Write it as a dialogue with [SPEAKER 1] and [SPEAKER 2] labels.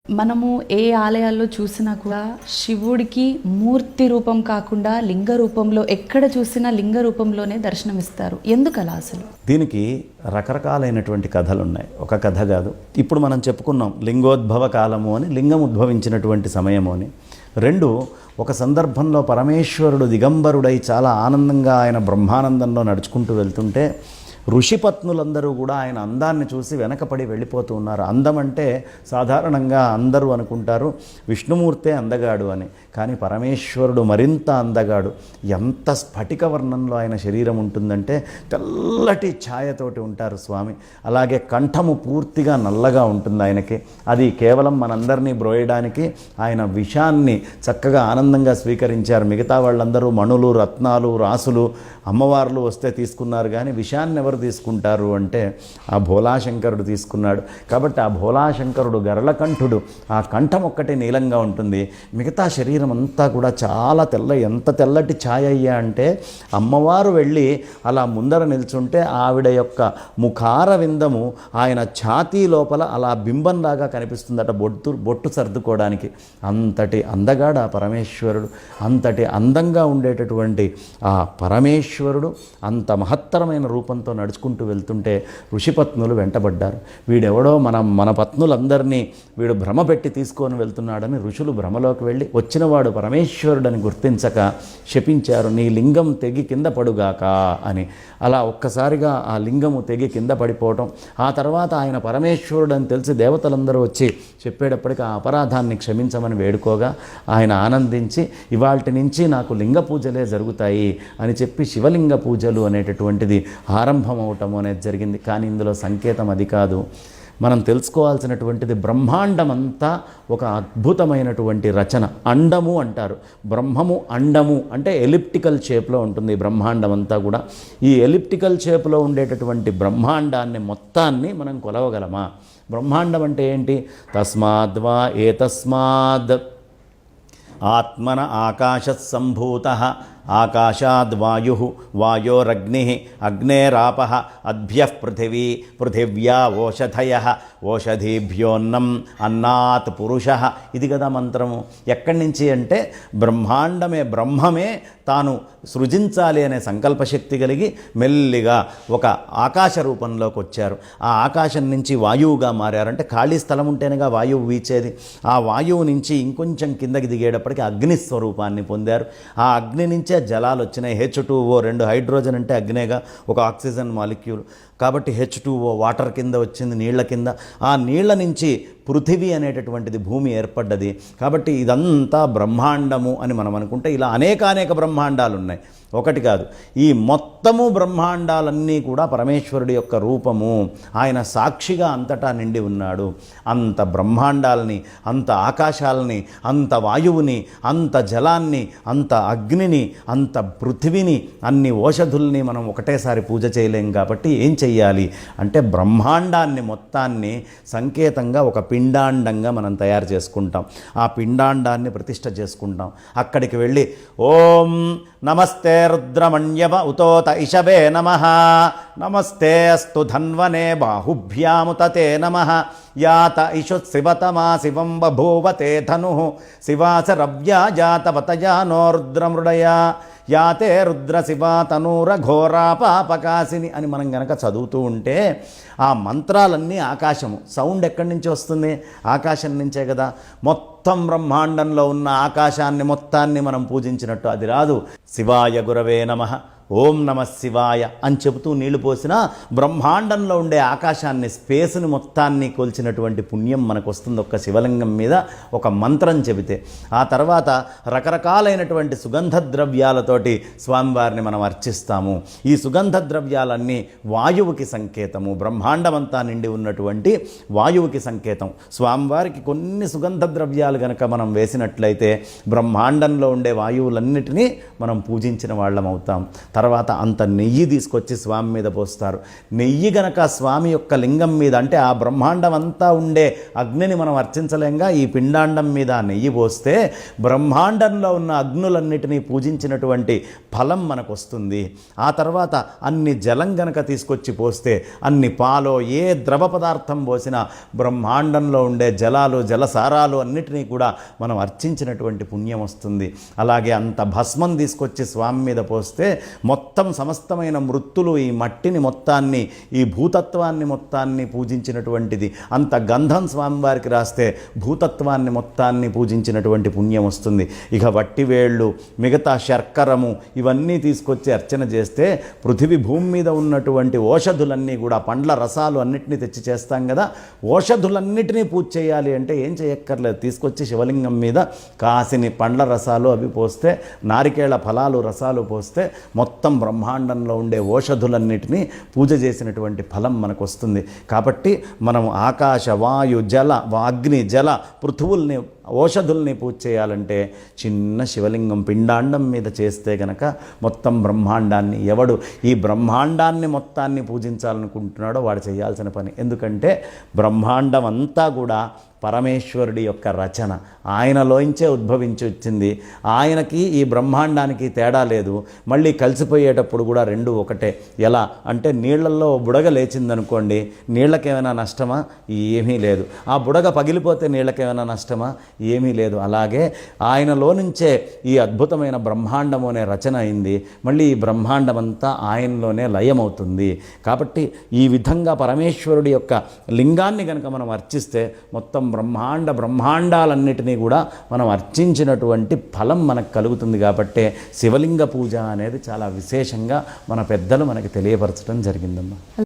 [SPEAKER 1] మనము ఏ ఆలయాల్లో చూసినా కూడా శివుడికి మూర్తి రూపం కాకుండా లింగ రూపంలో ఎక్కడ చూసినా లింగ రూపంలోనే దర్శనమిస్తారు. ఎందుకు అలా అసలు?
[SPEAKER 2] దీనికి రకరకాలైనటువంటి కథలు ఉన్నాయి. ఒక కథ కాదు. ఇప్పుడు మనం చెప్పుకున్నాం లింగోద్భవ కాలము అని, లింగం ఉద్భవించినటువంటి సమయము అని. రెండు, ఒక సందర్భంలో పరమేశ్వరుడు దిగంబరుడై చాలా ఆనందంగా ఆయన బ్రహ్మానందంలో నడుచుకుంటూ వెళ్తుంటే ఋషిపత్నులందరూ కూడా ఆయన అందాన్ని చూసి వెనకపడి వెళ్ళిపోతూ ఉన్నారు. అందం అంటే సాధారణంగా అందరూ అనుకుంటారు విష్ణుమూర్తే అందగాడు అని, కానీ పరమేశ్వరుడు మరింత అందగాడు. ఎంత స్ఫటిక వర్ణంలో ఆయన శరీరం ఉంటుందంటే తెల్లటి ఛాయతోటి ఉంటారు స్వామి. అలాగే కంఠము పూర్తిగా నల్లగా ఉంటుంది ఆయనకి. అది కేవలం మనందరినీ బ్రోయడానికి ఆయన విషాన్ని చక్కగా ఆనందంగా స్వీకరించారు. మిగతా వాళ్ళందరూ మణులు, రత్నాలు, రాసులు, అమ్మవార్లు వస్తే తీసుకున్నారు, కానీ విషాన్ని ఎవరు తీసుకుంటారు అంటే ఆ భోలాశంకరుడు తీసుకున్నాడు. కాబట్టి ఆ భోలాశంకరుడు గరళకంఠుడు. ఆ కంఠం ఒక్కటే నీలంగా ఉంటుంది, మిగతా శరీరం అంతా కూడా చాలా ఎంత తెల్లటి ఛాయ అయ్యా అంటే అమ్మవారు వెళ్ళి అలా ముందర నిల్చుంటే ఆవిడ యొక్క ముఖార విందము ఆయన ఛాతీ లోపల అలా బింబంలాగా కనిపిస్తుందట, బొట్టు సర్దుకోవడానికి. అంతటి అందగాడు ఆ పరమేశ్వరుడు. అంతటి అందంగా ఉండేటటువంటి ఆ పరమేశ్వరుడు అంత మహత్తరమైన రూపంతో నడుచుకుంటూ వెళ్తుంటే ఋషిపత్నులు వెంటబడ్డారు. వీడెవడో మన పత్నులందరినీ వీడు భ్రమ పెట్టి తీసుకొని వెళ్తున్నాడని ఋషులు భ్రమలోకి వెళ్ళి వచ్చినవాడు పరమేశ్వరుడని గుర్తించక శపించారు, నీ లింగం తెగి కింద పడుగాక అని. అలా ఒక్కసారిగా ఆ లింగము తెగి కింద పడిపోవటం, ఆ తర్వాత ఆయన పరమేశ్వరుడని తెలిసి దేవతలందరూ వచ్చి చెప్పేటప్పటికి ఆ అపరాధాన్ని క్షమించమని వేడుకోగా ఆయన ఆనందించి ఇవాల్టి నుంచి నాకు లింగ పూజలే జరుగుతాయి అని చెప్పి శివలింగ పూజలు అనేటటువంటిది ఆరంభం అవటము అనేది జరిగింది. కానీ ఇందులో సంకేతం అది కాదు. మనం తెలుసుకోవాల్సినటువంటిది బ్రహ్మాండం అంతా ఒక అద్భుతమైనటువంటి రచన. అండము అంటారు, బ్రహ్మము అండము అంటే ఎలిప్టికల్ షేప్లో ఉంటుంది బ్రహ్మాండం అంతా కూడా. ఈ ఎలిప్టికల్ షేప్లో ఉండేటటువంటి బ్రహ్మాండాన్ని మొత్తాన్ని మనం కొలవగలమా? బ్రహ్మాండం అంటే ఏంటి? తస్మాద్వా ఏతస్మాద్ ఆత్మన ఆకాశ సంభూత ఆకాశాద్వాయు వాయోరగ్ని అగ్నేరాప అద్భ్యః పృథివీ పృథివ్యా ఓషధయ ఓషధీభ్యోన్నం అన్నాత్ పురుష. ఇది కదా మంత్రము. ఎక్కడి నుంచి అంటే బ్రహ్మమే తాను సృజించాలి అనే సంకల్పశక్తి కలిగి మెల్లిగా ఒక ఆకాశ రూపంలోకి వచ్చారు. ఆ ఆకాశం నుంచి వాయువుగా మారారంటే ఖాళీ స్థలం ఉంటేనేగా వాయువు వీచేది. ఆ వాయువు నుంచి ఇంకొంచెం కిందకి దిగేటప్పటికి అగ్ని స్వరూపాన్ని పొందారు. ఆ అగ్ని నుంచే జలాలు వచ్చినాయి. H2O, 2 హైడ్రోజన్ అంటే అగ్నేగా, ఒక ఆక్సిజన్ మాలిక్యూల్. కాబట్టి H2O వాటర్ కింద వచ్చింది, నీళ్ల కింద. ఆ నీళ్ల నుంచి పృథివీ అనేటటువంటిది భూమి ఏర్పడ్డది. కాబట్టి ఇదంతా బ్రహ్మాండము అని మనం అనుకుంటే ఇలా అనేక బ్రహ్మాండాలు ఉన్నాయి, ఒకటి కాదు. ఈ మొత్తము బ్రహ్మాండాలన్నీ కూడా పరమేశ్వరుడి యొక్క రూపము. ఆయన సాక్షిగా అంతటా నిండి ఉన్నాడు. అంత బ్రహ్మాండాలని, అంత ఆకాశాలని, అంత వాయువుని, అంత జలాన్ని, అంత అగ్నిని, అంత పృథివిని, అన్ని ఓషధుల్ని మనం ఒకటేసారి పూజ చేయలేం. కాబట్టి ఏం చెయ్యాలి అంటే బ్రహ్మాండాన్ని మొత్తాన్ని సంకేతంగా ఒక పిండాండంగా మనం తయారు చేసుకుంటాం. ఆ పిండాండాన్ని ప్రతిష్ఠ చేసుకుంటాం. అక్కడికి వెళ్ళి ఓం నమస్తే రుద్రమణ్యవ ఉతోత ఇషవే నమః, నమస్తే అస్తు ధన్వనే బాహుభ్యాముతతే నమః, యాత ఇషుత్ శివతమా శివం బభూవతే ధనుః, శివాసరవ్యా జాతవతయా నో రుద్రమృడయా, యాతే రుద్ర శివా తనూర ఘోరా పాపకాసిని అని మనం గనక చదువుతూ ఉంటే ఆ మంత్రాలన్నీ ఆకాశము. సౌండ్ ఎక్కడి నుంచి వస్తుంది? ఆకాశం నుంచే కదా. మొత్తం బ్రహ్మాండంలో ఉన్న ఆకాశాన్ని మొత్తాన్ని మనం పూజించినట్టు అది రాదు. శివాయ గురవే నమః, ఓం నమ శివాయ అని చెబుతూ నీళ్లు పోసినా బ్రహ్మాండంలో ఉండే ఆకాశాన్ని, స్పేస్ని మొత్తాన్ని కొల్చినటువంటి పుణ్యం మనకు వస్తుంది ఒక్క శివలింగం మీద ఒక మంత్రం చెబితే. ఆ తర్వాత రకరకాలైనటువంటి సుగంధ ద్రవ్యాలతోటి స్వామివారిని మనం అర్చిస్తాము. ఈ సుగంధ ద్రవ్యాలన్నీ వాయువుకి సంకేతము. బ్రహ్మాండమంతా నిండి ఉన్నటువంటి వాయువుకి సంకేతం. స్వామివారికి కొన్ని సుగంధ ద్రవ్యాలు కనుక మనం వేసినట్లయితే బ్రహ్మాండంలో ఉండే వాయువులన్నిటినీ మనం పూజించిన వాళ్ళం అవుతాం. తర్వాత అంత నెయ్యి తీసుకొచ్చి స్వామి మీద పోస్తారు. నెయ్యి గనక స్వామి యొక్క లింగం మీద, అంటే ఆ బ్రహ్మాండం అంతా ఉండే అగ్నిని మనం అర్చించలేంగా, ఈ పిండాండం మీద నెయ్యి పోస్తే బ్రహ్మాండంలో ఉన్న అగ్నులన్నిటినీ పూజించినటువంటి ఫలం మనకు వస్తుంది. ఆ తర్వాత అన్ని జలం గనక తీసుకొచ్చి పోస్తే, అన్ని పాలో ఏ ద్రవ పదార్థం పోసినా బ్రహ్మాండంలో ఉండే జలాలు జలసారాలు అన్నిటినీ కూడా మనం అర్చించినటువంటి పుణ్యం వస్తుంది. అలాగే అంత భస్మం తీసుకొచ్చి స్వామి మీద పోస్తే మొత్తం సమస్తమైన మృత్తులు ఈ మట్టిని మొత్తాన్ని, ఈ భూతత్వాన్ని మొత్తాన్ని పూజించినటువంటిది. అంత గంధం స్వామివారికి రాస్తే భూతత్వాన్ని మొత్తాన్ని పూజించినటువంటి పుణ్యం వస్తుంది. ఇక వట్టివేళ్ళు, మిగతా శర్కరము ఇవన్నీ తీసుకొచ్చి అర్చన చేస్తే పృథివీ భూమి మీద ఉన్నటువంటి ఓషధులన్నీ కూడా, పండ్ల రసాలు అన్నిటినీ తెచ్చి చేస్తాం కదా, ఓషధులన్నిటినీ పూజ చేయాలి అంటే ఏం చేయక్కర్లేదు, తీసుకొచ్చి శివలింగం మీద కాసిని పండ్ల రసాలు అవి పోస్తే, నారికేళ ఫలాలు రసాలు పోస్తే మొత్తం బ్రహ్మాండంలో ఉండే ఓషధులన్నిటినీ పూజ చేసినటువంటి ఫలం మనకు వస్తుంది. కాబట్టి మనం ఆకాశ, వాయు, జల, అగ్ని, జల, పృథువుల్ని, ఓషధుల్ని పూజ చేయాలంటే చిన్న శివలింగం పిండాండం మీద చేస్తే గనక మొత్తం బ్రహ్మాండాన్ని, ఎవడు ఈ బ్రహ్మాండాన్ని మొత్తాన్ని పూజించాలనుకుంటున్నాడో వాడు చేయాల్సిన పని. ఎందుకంటే బ్రహ్మాండం అంతా కూడా పరమేశ్వరుడి యొక్క రచన, ఆయనలోంచే ఉద్భవించి వచ్చింది. ఆయనకి ఈ బ్రహ్మాండానికి తేడా లేదు. మళ్ళీ కలిసిపోయేటప్పుడు కూడా రెండు ఒకటే. ఎలా అంటే నీళ్లలో బుడగ లేచిందనుకోండి, నీళ్ళకేమైనా నష్టమా? ఏమీ లేదు. ఆ బుడగ పగిలిపోతే నీళ్ళకేమైనా నష్టమా? ఏమీ లేదు. అలాగే ఆయనలో నుంచే ఈ అద్భుతమైన బ్రహ్మాండము అనే రచన అయింది. మళ్ళీ ఈ బ్రహ్మాండం అంతా ఆయనలోనే లయమవుతుంది. కాబట్టి ఈ విధంగా పరమేశ్వరుడి యొక్క లింగాన్ని కనుక మనం అర్చిస్తే మొత్తం బ్రహ్మాండాలన్నిటినీ కూడా మనం అర్చించినటువంటి ఫలం మనకు కలుగుతుంది. కాబట్టే శివలింగ పూజ అనేది చాలా విశేషంగా మన పెద్దలు మనకి తెలియపరచడం జరిగిందమ్మా.